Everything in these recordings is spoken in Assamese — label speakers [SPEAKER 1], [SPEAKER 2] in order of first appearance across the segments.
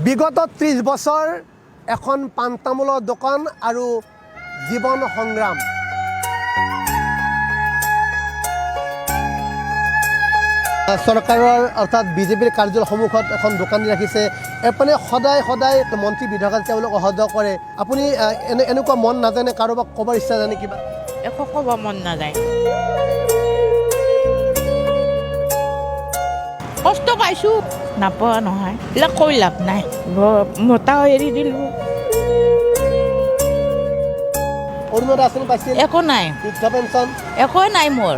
[SPEAKER 1] বিগত 30 বছৰ এখন পাণ তামোলৰ দোকান আৰু জীৱন সংগ্ৰাম। চৰকাৰৰ অৰ্থাৎ বিজেপিৰ কাৰ্যালয়ৰ সন্মুখত এখন দোকান ৰাখিছে। এপানে সদায় মন্ত্ৰী বিধায়ক তেওঁলোক অহা যোৱা কৰে। আপুনি এনেকুৱা মন নাজানে, কাৰোবাক ক'বৰ ইচ্ছা জানে কিবা?
[SPEAKER 2] একো ক'ব মন নাযায়। কষ্ট পাইছোঁ, নাপোৱা নহয়। এইবিলাক কৈ লাভ নাই, মতাও এৰি দিলোঁ।
[SPEAKER 1] অৰুণোদয় আঁচনি পাইছিল?
[SPEAKER 2] একো নাই,
[SPEAKER 1] বৃদ্ধ পেঞ্চন
[SPEAKER 2] একোৱে নাই মোৰ।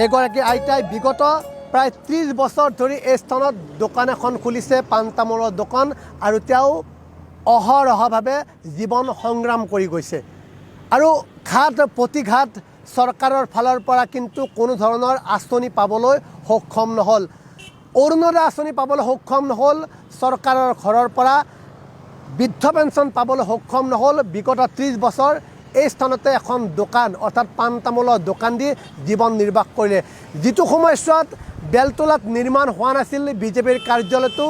[SPEAKER 1] এগৰাকী আইতাই বিগত প্ৰায় 30 বছৰ ধৰি এই স্থানত দোকান এখন খুলিছে, পাণ তামোলৰ দোকান, আৰু তেওঁ অহৰহভাৱে জীৱন সংগ্ৰাম কৰি গৈছে। আৰু প্ৰতিঘাত চৰকাৰৰ ফালৰ পৰা কিন্তু কোনো ধৰণৰ আঁচনি পাবলৈ সক্ষম নহ'ল। অৰুণোদয় আঁচনি পাবলৈ সক্ষম নহ'ল, চৰকাৰৰ ঘৰৰ পৰা বৃদ্ধ পেঞ্চন পাবলৈ সক্ষম নহ'ল। বিগত 30 বছৰ এই স্থানতে এখন দোকান অৰ্থাৎ পাণ তামোলৰ দোকান দি জীৱন নিৰ্বাহ কৰিলে। যিটো সময়ছোৱাত বেলতলাত নিৰ্মাণ হোৱা নাছিল বিজেপিৰ কাৰ্যালয়টো,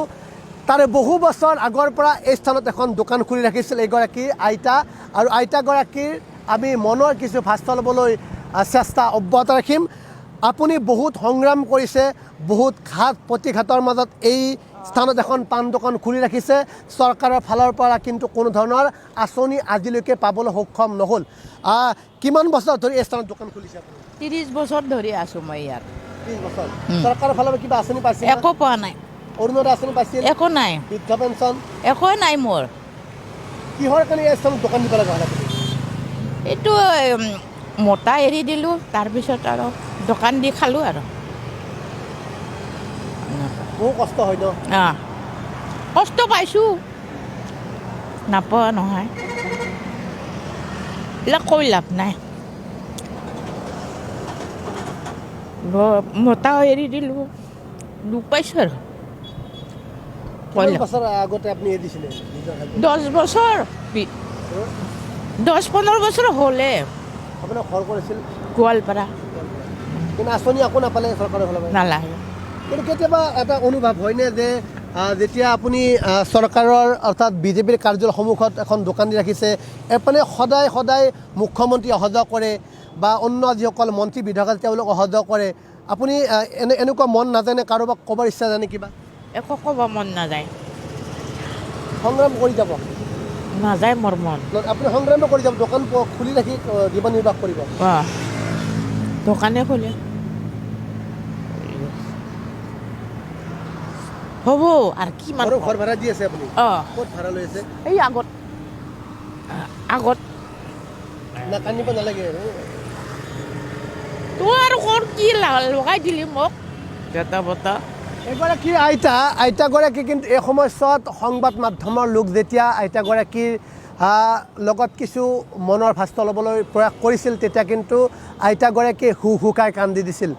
[SPEAKER 1] তাৰে বহু বছৰ আগৰ পৰা এই স্থানত এখন দোকান খুলি ৰাখিছিল এগৰাকী আইতা। আৰু আইতাগৰাকীৰ আমি মনৰ কিছু ভাষ্য ল'বলৈ চেষ্টা অব্যাহত ৰাখিম। আপুনি বহুত সংগ্ৰাম কৰিছে, বহুত ঘাত প্ৰতিঘাতৰ মাজত এই স্থানত এখন পাণ দোকান খুলি ৰাখিছে। চৰকাৰৰ ফালৰ পৰা কিন্তু কোনো ধৰণৰ আঁচনি আজিলৈকে পাবলৈ সক্ষম নহ'ল। কিমান বছৰ ধৰি এই স্থানত দোকান খুলিছে আপুনি?
[SPEAKER 2] 30 বছৰ ধৰি আছোঁ মই ইয়াত।
[SPEAKER 1] 30 বছৰ। চৰকাৰৰ ফালৰ পৰা কিবা আঁচনি পাইছে?
[SPEAKER 2] একো পোৱা নাই।
[SPEAKER 1] অৰুণোদয় আঁচনি পাইছিল?
[SPEAKER 2] একো নাই,
[SPEAKER 1] বৃদ্ধ পেঞ্চন
[SPEAKER 2] একোৱে নাই মোৰ।
[SPEAKER 1] কিহৰ কাৰণে এই স্থানত দোকান দিব লগা হ'ল?
[SPEAKER 2] এইটো মতা এৰি দিলোঁ, তাৰপিছত আৰু দোকান দি খালোঁ আৰু।
[SPEAKER 1] বহু কষ্ট হয় ন?
[SPEAKER 2] কষ্ট পাইছোঁ, নাপোৱা নহয়। এইবিলাক কৈ লাভ নাই। মতাও এৰি দিলোঁ, দুখ পাইছোঁ আৰু।
[SPEAKER 1] কিমান বছৰ আগতে আপুনি এৰি দিছিলে?
[SPEAKER 2] 10 বছৰ, 10-15 বছৰ হ'লে।
[SPEAKER 1] আপোনাৰ ঘৰ কৰিছিল
[SPEAKER 2] গোৱালপাৰা।
[SPEAKER 1] কিন্তু আঁচনি একো নাপালে চৰকাৰৰ ফালৰ পৰা?
[SPEAKER 2] নালাগে।
[SPEAKER 1] কিন্তু কেতিয়াবা এটা অনুভৱ হয়নে যে যেতিয়া আপুনি চৰকাৰৰ অৰ্থাৎ বিজেপিৰ কাৰ্যালয়ৰ সন্মুখত এখন দোকান দি ৰাখিছে, এপানে সদায় মুখ্যমন্ত্ৰী অহা যোৱা কৰে বা অন্য যিসকল মন্ত্ৰী বিধায়ক তেওঁলোক অহা যোৱা কৰে, আপুনি এনেকুৱা মন নাজানে, কাৰোবাক ক'বৰ ইচ্ছা জানে কিবা?
[SPEAKER 2] একো ক'ব মন নাযায়।
[SPEAKER 1] সংগ্ৰাম কৰি যাব?
[SPEAKER 2] নাযায় মোৰ মন।
[SPEAKER 1] আপুনি সংগ্ৰাম কৰি যাব, দোকান খুলি ৰাখি জীৱন নিৰ্বাহ কৰিব?
[SPEAKER 2] দোকানে খুলিম। হ'ব আৰু কিমান?
[SPEAKER 1] ঘৰ ভাড়া দি আছে আপুনি? ক'ত ভাড়া লৈ আছে?
[SPEAKER 2] এই আগত
[SPEAKER 1] না কান্দিব নালাগে।
[SPEAKER 2] তোৰ আৰু ক'ত কি লগাই দিলি মোক জেতা বতা।
[SPEAKER 1] এগৰাকী আইতাগৰাকী কিন্তু এই সময়ছোৱাত সংবাদ মাধ্যমৰ লোক যেতিয়া আইতাগৰাকীৰ লগত কিছু মনৰ ভাষ্য ল'বলৈ প্ৰয়াস কৰিছিল, তেতিয়া কিন্তু আইতাগৰাকীয়ে হুকাই কান্দি দিছিল।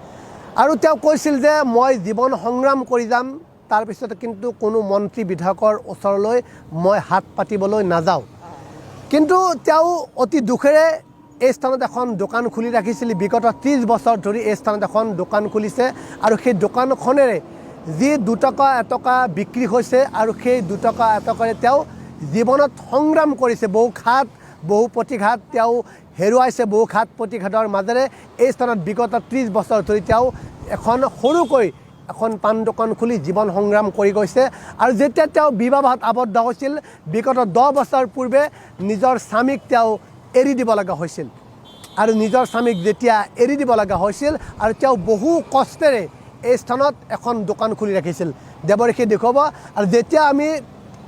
[SPEAKER 1] আৰু তেওঁ কৈছিল যে মই জীৱন সংগ্ৰাম কৰি যাম, তাৰপিছতে কিন্তু কোনো মন্ত্ৰী বিধায়কৰ ওচৰলৈ মই হাত পাতিবলৈ নাযাওঁ। কিন্তু তেওঁ অতি দুখেৰে এই স্থানত এখন দোকান খুলি ৰাখিছিল। বিগত 30 বছৰ ধৰি এই স্থানত এখন দোকান খুলিছে, আৰু সেই দোকানখনেৰে যি 2 টকা 1 টকা বিক্ৰী হৈছে, আৰু সেই 2 টকা 1 টকাৰে তেওঁ জীৱনত সংগ্ৰাম কৰিছে। বহু প্ৰতিঘাত তেওঁ হেৰুৱাইছে। বহু ঘাত প্ৰতিঘাতৰ মাজেৰে এই স্থানত বিগত 30 বছৰ ধৰি তেওঁ সৰুকৈ এখন পাণ দোকান খুলি জীৱন সংগ্ৰাম কৰি গৈছে। আৰু যেতিয়া তেওঁ বিবাহত আবদ্ধ হৈছিল, বিগত 10 বছৰ পূৰ্বে নিজৰ স্বামীক তেওঁ এৰি দিব লগা হৈছিল। আৰু নিজৰ স্বামীক যেতিয়া এৰি দিব লগা হৈছিল, আৰু তেওঁ বহু কষ্টেৰে এই স্থানত এখন দোকান খুলি ৰাখিছিল। দেৱৰীষে দেখুৱাব। আৰু যেতিয়া আমি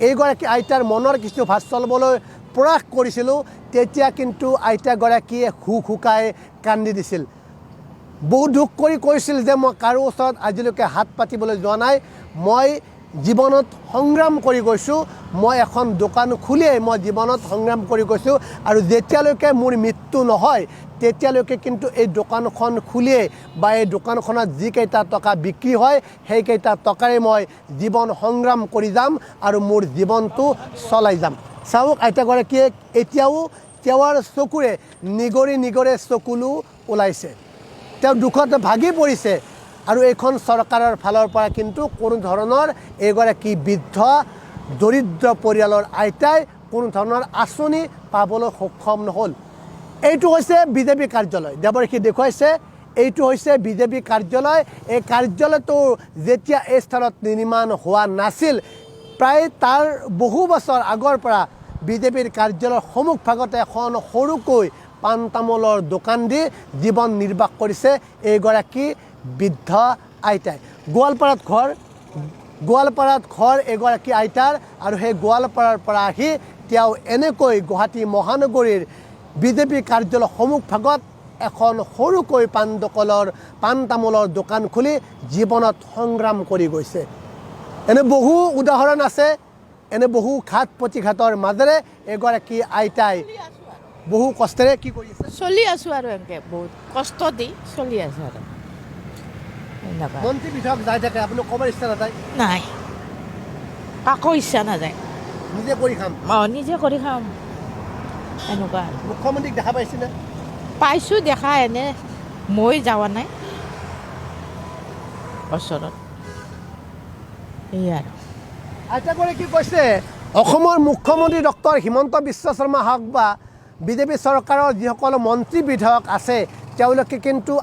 [SPEAKER 1] এইগৰাকী আইতাৰ মনৰ কিছু ভাষ্য ল'বলৈ প্ৰয়াস কৰিছিলোঁ, তেতিয়া কিন্তু আইতাগৰাকীয়ে হুকাই কান্দি দিছিল। বহু দুখ কৰি কৈছিল যে মই কাৰো ওচৰত আজিলৈকে হাত পাতিবলৈ যোৱা নাই, মই জীৱনত সংগ্ৰাম কৰি গৈছোঁ মই এখন দোকান খুলিয়েই মই জীৱনত সংগ্ৰাম কৰি গৈছোঁ আৰু যেতিয়ালৈকে মোৰ মৃত্যু নহয় তেতিয়ালৈকে কিন্তু এই দোকানখন খুলিয়েই বা এই দোকানখনত যিকেইটা টকা বিক্ৰী হয় সেইকেইটা টকাৰে মই জীৱন সংগ্ৰাম কৰি যাম আৰু মোৰ জীৱনটো চলাই যাম চাওক আইতাগৰাকীয়ে এতিয়াও তেওঁৰ চকুৰে নিগৰি নিগৰে চকুলো ওলাইছে তেওঁ দুখত ভাগি পৰিছে আৰু এইখন চৰকাৰৰ ফালৰ পৰা কিন্তু কোনো ধৰণৰ এগৰাকী বৃদ্ধ দৰিদ্ৰ পৰিয়ালৰ আইতাই কোনো ধৰণৰ আঁচনি পাবলৈ সক্ষম নহ'ল এইটো হৈছে বিজেপি কাৰ্যালয় দেৱৰশী দেখুৱাইছে এইটো হৈছে বিজেপি কাৰ্যালয় এই কাৰ্যালয়টো যেতিয়া এই স্থানত নিৰ্মাণ হোৱা নাছিল প্ৰায় তাৰ বহু বছৰ আগৰ পৰা বিজেপিৰ কাৰ্যালয়ৰ সন্মুখভাগতে এখন সৰুকৈ পাণ তামোলৰ দোকান দি জীৱন নিৰ্বাহ কৰিছে এইগৰাকী বৃদ্ধ আইতাই গোৱালপাৰাত ঘৰ এগৰাকী আইতাৰ আৰু সেই গোৱালপাৰাৰ পৰা আহি তেওঁ এনেকৈ গুৱাহাটী মহানগৰীৰ বিজেপি কাৰ্যালয়ৰ সন্মুখভাগত এখন সৰুকৈ পাণ তামোলৰ দোকান খুলি জীৱনত সংগ্ৰাম কৰি গৈছে এনে বহু উদাহৰণ আছে এনে বহু ঘাত প্ৰতিঘাতৰ মাজেৰে এগৰাকী আইতাই বহু কষ্টেৰে কি কৰি আছে
[SPEAKER 2] চলি আছোঁ আৰু এনেকৈ বহুত কষ্ট দি চলি আছোঁ আৰু এনেকুৱা
[SPEAKER 1] মন্ত্ৰী বিধায়ক যাই থাকে আপুনি ক'বৰ ইচ্ছা নাযায়
[SPEAKER 2] নাই কাকো ইচ্ছা নাযায়
[SPEAKER 1] নিজে কৰি খাম
[SPEAKER 2] নিজে কৰি খাম এনেকুৱা আৰু
[SPEAKER 1] মুখ্যমন্ত্ৰীক দেখা পাইছিলে
[SPEAKER 2] পাইছোঁ দেখা এনে মই যোৱা নাই ওচৰত এই আৰু
[SPEAKER 1] আইতাগৰাকী কৈছে অসমৰ মুখ্যমন্ত্ৰী ডক্টৰ হিমন্ত বিশ্ব শৰ্মা হওক বা বিজেপি চৰকাৰৰ যিসকল মন্ত্ৰী বিধায়ক আছে তেওঁলোকে কিন্তু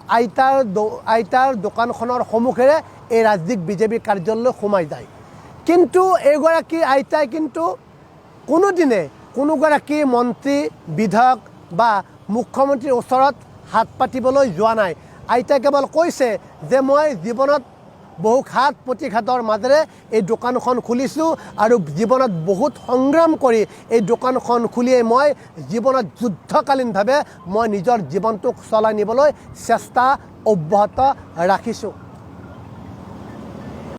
[SPEAKER 1] আইতাৰ দোকানখনৰ সন্মুখেৰে এই ৰাজ্যিক বিজেপি কাৰ্যালয়লৈ সোমাই যায় কিন্তু এইগৰাকী আইতাই কিন্তু কোনোদিনে কোনোগৰাকী মন্ত্ৰী বিধায়ক বা মুখ্যমন্ত্ৰীৰ ওচৰত হাত পাতিবলৈ যোৱা নাই আইতাই কেৱল কৈছে যে মই জীৱনত বহু ঘাত প্ৰতিঘাতৰ মাজেৰে এই দোকানখন খুলিছোঁ আৰু জীৱনত বহুত সংগ্ৰাম কৰি এই দোকানখন খুলিয়েই মই জীৱনত যুদ্ধকালীনভাৱে মই নিজৰ জীৱনটোক চলাই নিবলৈ চেষ্টা অব্যাহত ৰাখিছোঁ